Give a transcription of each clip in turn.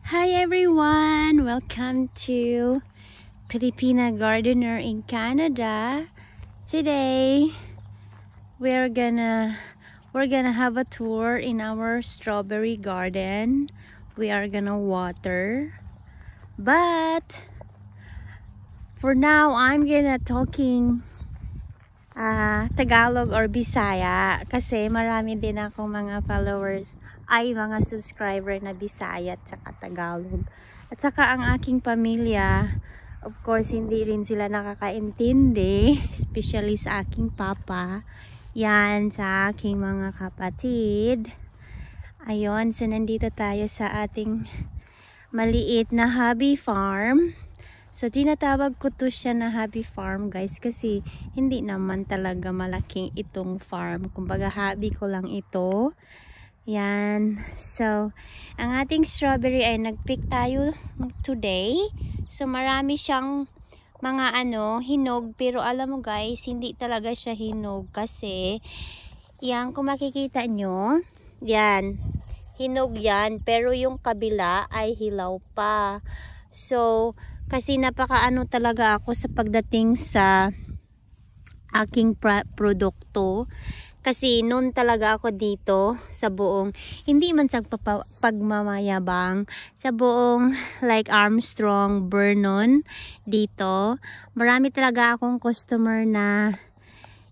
Hi everyone! Welcome to Filipina Gardener in Canada. Today we're gonna have a tour in our strawberry garden. We are gonna water. But for now I'm gonna talking Tagalog or Bisaya kasi marami din akong mga followers ay mga subscriber na Bisaya at saka Tagalog. At saka ang aking pamilya, of course, hindi rin sila nakakaintindi, especially sa aking papa. Yan, sa aking mga kapatid. Ayun, so nandito tayo sa ating maliit na hobby farm. So tinatawag ko to siya na hobby farm, guys, kasi hindi naman talaga malaking itong farm. Kumbaga hobby ko lang ito. Yan. So, ang ating strawberry ay nagpick tayo today. So, marami siyang mga hinog. Pero alam mo guys, hindi talaga siya hinog. Kasi, yan, kung makikita nyo, yan, hinog yan. Pero yung kabila ay hilaw pa. So, kasi napakaano talaga ako sa pagdating sa aking produkto. Kasi noon talaga ako dito sa buong, hindi man sa pagmamayabang, sa buong like Armstrong, Vernon, dito. Marami talaga akong customer na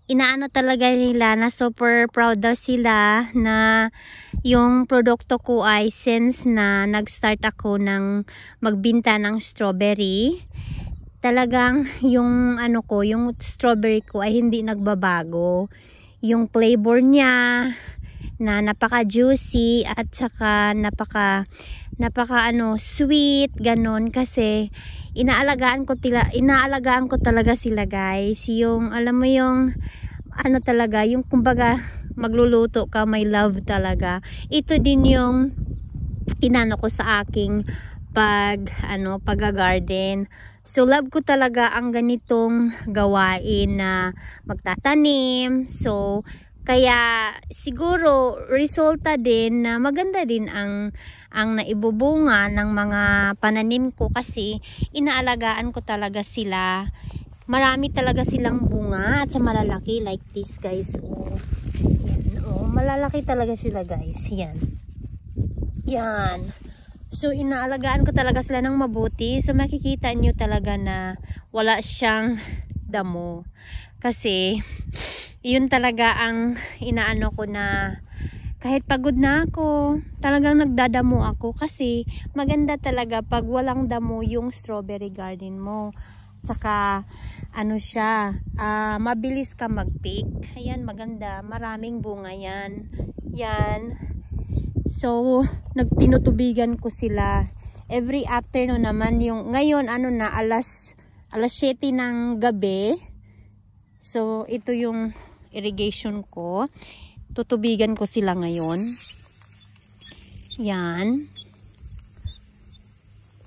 inaano talaga nila na super proud daw sila na yung produkto ko ay since na nag-start ako ng magbinta ng strawberry, talagang yung yung strawberry ko ay hindi nagbabago. Yung flavor niya na napaka-juicy at saka napaka sweet, ganon, kasi inaalagaan ko talaga sila, guys. Yung alam mo yung talaga, yung kumbaga magluluto ka, may love talaga. Ito din yung inano ko sa aking pag-garden. So, love ko talaga ang ganitong gawain na magtatanim. So, kaya siguro resulta din na maganda din ang naibubunga ng mga pananim ko kasi inaalagaan ko talaga sila. Marami talaga silang bunga at sa malalaki like this, guys. Oh, yan, oh, malalaki talaga sila, guys. Yan. Yan. So, inaalagaan ko talaga sila ng mabuti. So, makikita nyo talaga na wala siyang damo. Kasi, yun talaga ang inaano ko na kahit pagod na ako, talagang nagdadamo ako. Kasi, maganda talaga pag walang damo yung strawberry garden mo. Tsaka, siya, mabilis ka mag-pick. Ayan, maganda. Maraming bunga yan. Yan. So, nagtinutubigan ko sila every afternoon naman. Yung ngayon alas 7 ng gabi. So, ito yung irrigation ko. Tutubigan ko sila ngayon. Yan.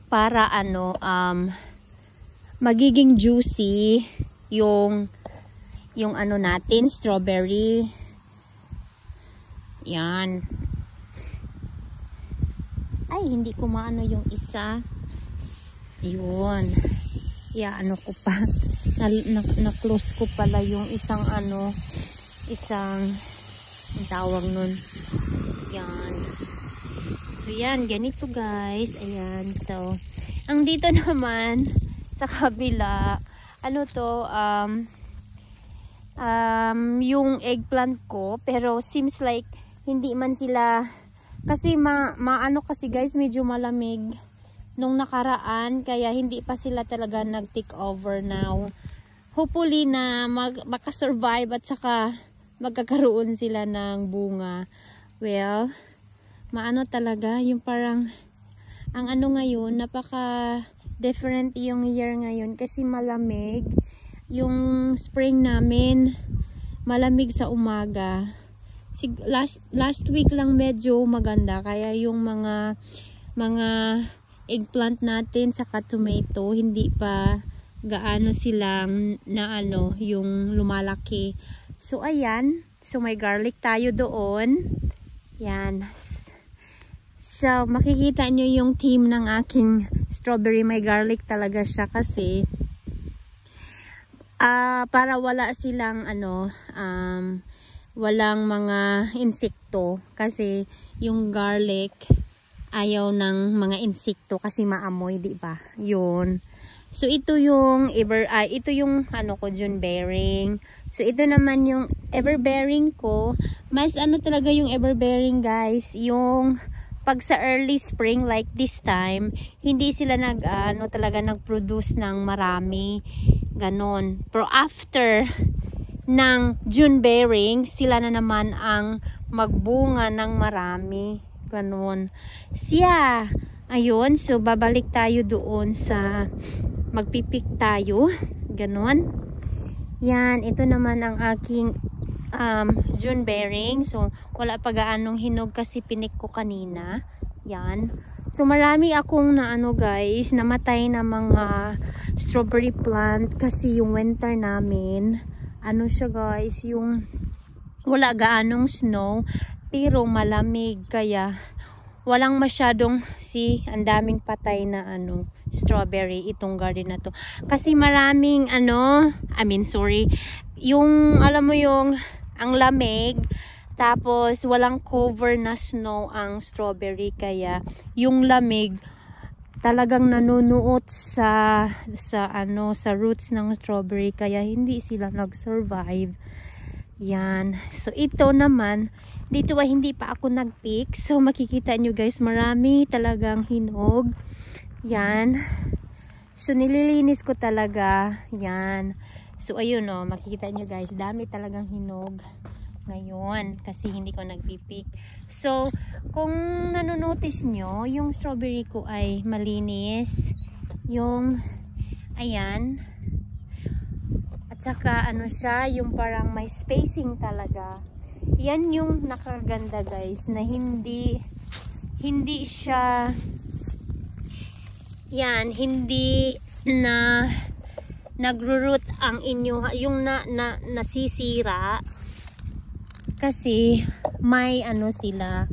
Para magiging juicy yung natin, strawberry. Yan. Ay, hindi ko maano yung isa. Yun. Ko pa. Na-close ko pala yung isang ang tawag nun. Yan. So, yan. Ganito, guys. Ayan. So, ang dito naman, sa kabila, yung eggplant ko, pero seems like, hindi man sila, kasi kasi guys, medyo malamig nung nakaraan, kaya hindi pa sila talaga nag-take over now. Hopefully na makasurvive at saka magkakaroon sila ng bunga. Well, talaga, yung parang, ang ngayon, napaka different yung year ngayon kasi malamig. Yung spring namin, malamig sa umaga. Last week lang medyo maganda, kaya yung mga eggplant natin saka tomato hindi pa gaano silang yung lumalaki. So ayan, so may garlic tayo doon. Yan. So, makikita nyo yung theme ng aking strawberry. May garlic talaga siya kasi para wala silang walang mga insekto. Kasi yung garlic ayaw ng mga insekto kasi maamoy, di ba? Yun. So, ito yung June bearing. So, ito naman yung everbearing ko. Mas talaga yung everbearing, guys. Yung pag sa early spring like this time, hindi sila nag-produce ng marami. Ganon. Pero after ng June bearing, sila na naman ang magbunga ng marami. Ganon. Siya. Ayun. So, babalik tayo doon sa magpipik tayo. Ganon. Yan. Ito naman ang aking June bearing. So, wala pa gaanong hinog kasi pinik ko kanina. Yan. So, marami akong guys, namatay na mga strawberry plant kasi yung winter namin, siya guys, yung wala gaanong snow, pero malamig, kaya walang masyadong ang daming patay na strawberry itong garden na to. Kasi maraming yung alam mo yung ang lamig, tapos walang cover na snow ang strawberry, kaya yung lamig talagang nanunuot sa roots ng strawberry, kaya hindi sila nag-survive. Yan. So ito naman, dito hindi pa ako nag-pick. So makikita nyo guys, marami talagang hinog. Yan. So nililinis ko talaga. Yan. So ayun makikita nyo guys, dami talagang hinog ngayon kasi hindi ko nagpipik. So kung nanonotice nyo, yung strawberry ko ay malinis. Yung ayan. At saka siya, yung parang may spacing talaga. Yan yung nakaganda guys, na hindi siya hindi na nagro-root ang inyo, yung nasisira kasi may sila,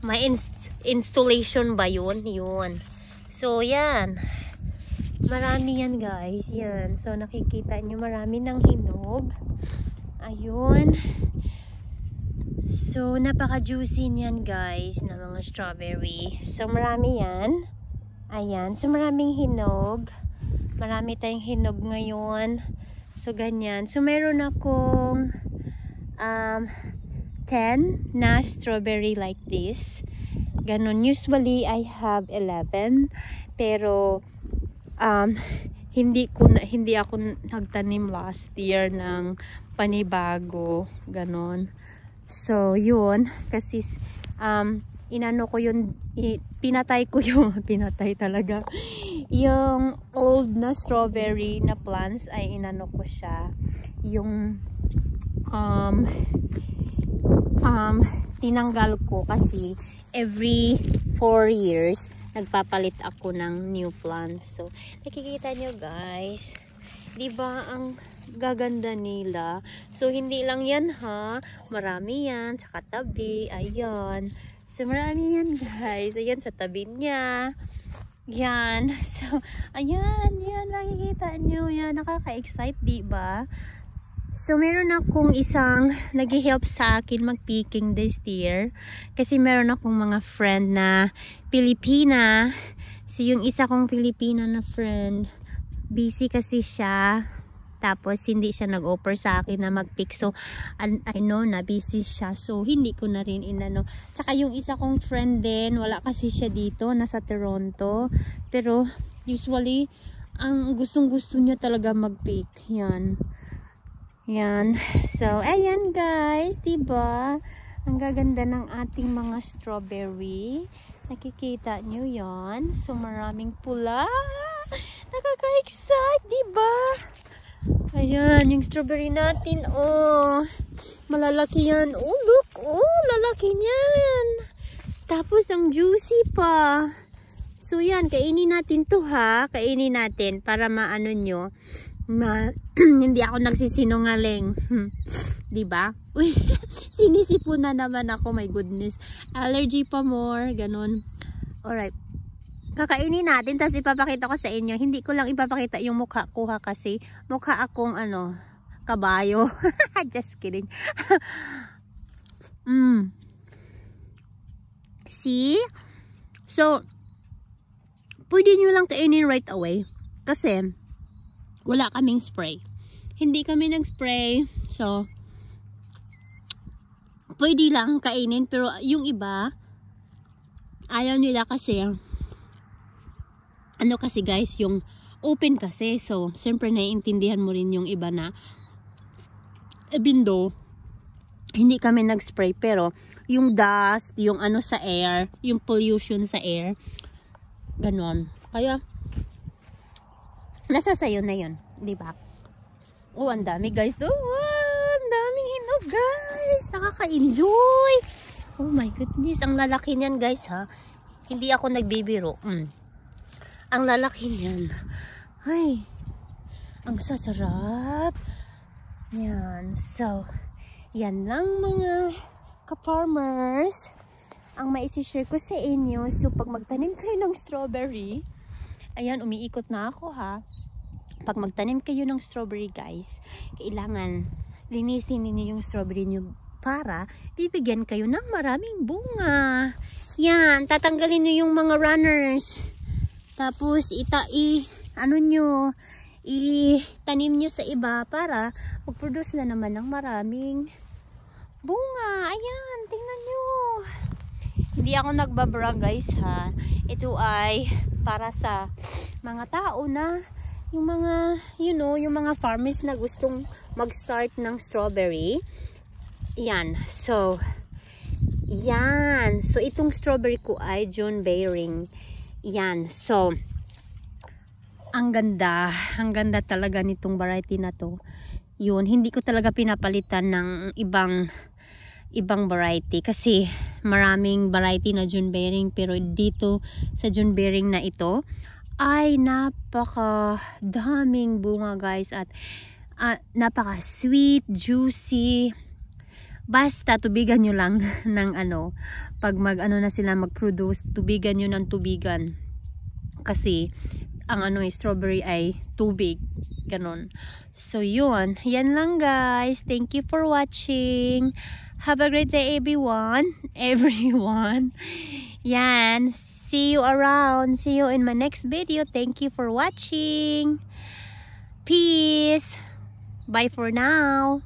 may installation ba yun. So yan, marami yan guys. Yan, so nakikita nyo marami ng hinog. Ayun. So napaka juicy niyan guys na mga strawberry. So marami yan. Ayan, so maraming hinog. Marami tayong hinog ngayon. So ganyan. So meron akong 10 na strawberry like this. Ganon. Usually I have 11. Pero hindi ako nagtanim last year ng panibago. Ganon. So yun, kasi inano ko yun, pinatay talaga yung old na strawberry na plants, ay inano ko siya, yung tinanggal ko kasi every 4 years nagpapalit ako ng new plants. So nakikita nyo guys, diba ang gaganda nila. So hindi lang yan marami yan sa katabi. Ayan. So marami yan guys. Ayan sa tabi niya. Yan. So ayan, nakikita nyo yan. Nakaka-excite, diba? So meron akong isang nag-help sa akin mag-picking this year. Kasi meron akong mga friend na Pilipina. So yung isa kong Pilipina na friend, busy kasi siya. Tapos hindi siya nag-offer sa akin na mag-pick. So I know na busy siya. So hindi ko na rin inano. Tsaka yung isa kong friend din, wala kasi siya dito, nasa Toronto. Pero usually ang gustong-gusto niya talaga mag-pick. Yan. So ayan guys, diba? Ang gaganda ng ating mga strawberry. Nakikita nyo yan. So maraming pula. Nakaka-excite, diba? Ayan, yung strawberry natin. Oh, malalaki yan. Oh, look. Oh, lalaki niyan. Tapos, ang juicy pa. So, yan. Kainin natin to Kainin natin para maano nyo. na hindi ako nagsisinungaling. 'Di ba? Uy, sinisipo na naman ako, my goodness. Allergy pa more, ganun. Alright. Kakainin natin, tapos ipapakita ko sa inyo. Hindi ko lang ipapakita yung mukha ko ha, kasi mukha akong kabayo. Just kidding. See? So, pwede nyo lang kainin right away. Kasi, wala kaming spray. Hindi kami nag-spray. So, pwede lang kainin. Pero yung iba, ayaw nila kasi, kasi guys, yung open kasi. So, siyempre naiintindihan mo rin yung iba na, even though, hindi kami nag-spray, pero yung dust, yung sa air, yung pollution sa air, ganon. Kaya, nasa sayo na yun, di ba? Oh, ang dami guys. Oh, ang daming hinog guys. Nakaka-enjoy. Oh my goodness, ang lalaki niyan guys ha. Hindi ako nagbibiro. Ang lalaki niyan. Ay, ang sasarap. Yan. So, yan lang mga ka-farmers ang maisi-share ko sa inyo. So, pag magtanim kayo ng strawberry, ayan, umiikot na ako ha. Pag magtanim kayo ng strawberry guys, kailangan linisin ninyo yung strawberry nyo para bibigyan kayo ng maraming bunga. Yan, tatanggalin nyo yung mga runners. Tapos, itanim nyo sa iba para mag-produce na naman ng maraming bunga. Ayan, tingnan nyo. Hindi ako nagbabrag guys ha. Ito ay para sa mga tao na yung mga, yung mga farmers na gustong mag-start ng strawberry. Yan. So, yan. So, itong strawberry ko ay June bearing. Yan. So, ang ganda talaga nitong variety na to. Yun, hindi ko talaga pinapalitan ng ibang variety kasi maraming variety na June bearing, pero dito sa June bearing na ito ay napaka daming bunga guys, at napaka sweet, juicy. Basta tubigan nyo lang ng pag na sila mag-produce, tubigan nyo ng tubigan kasi ang strawberry ay tubig, ganon. So yun, yan lang guys. Thank you for watching. Have a great day everyone. Yan, see you around. See you in my next video. Thank you for watching. Peace. Bye for now.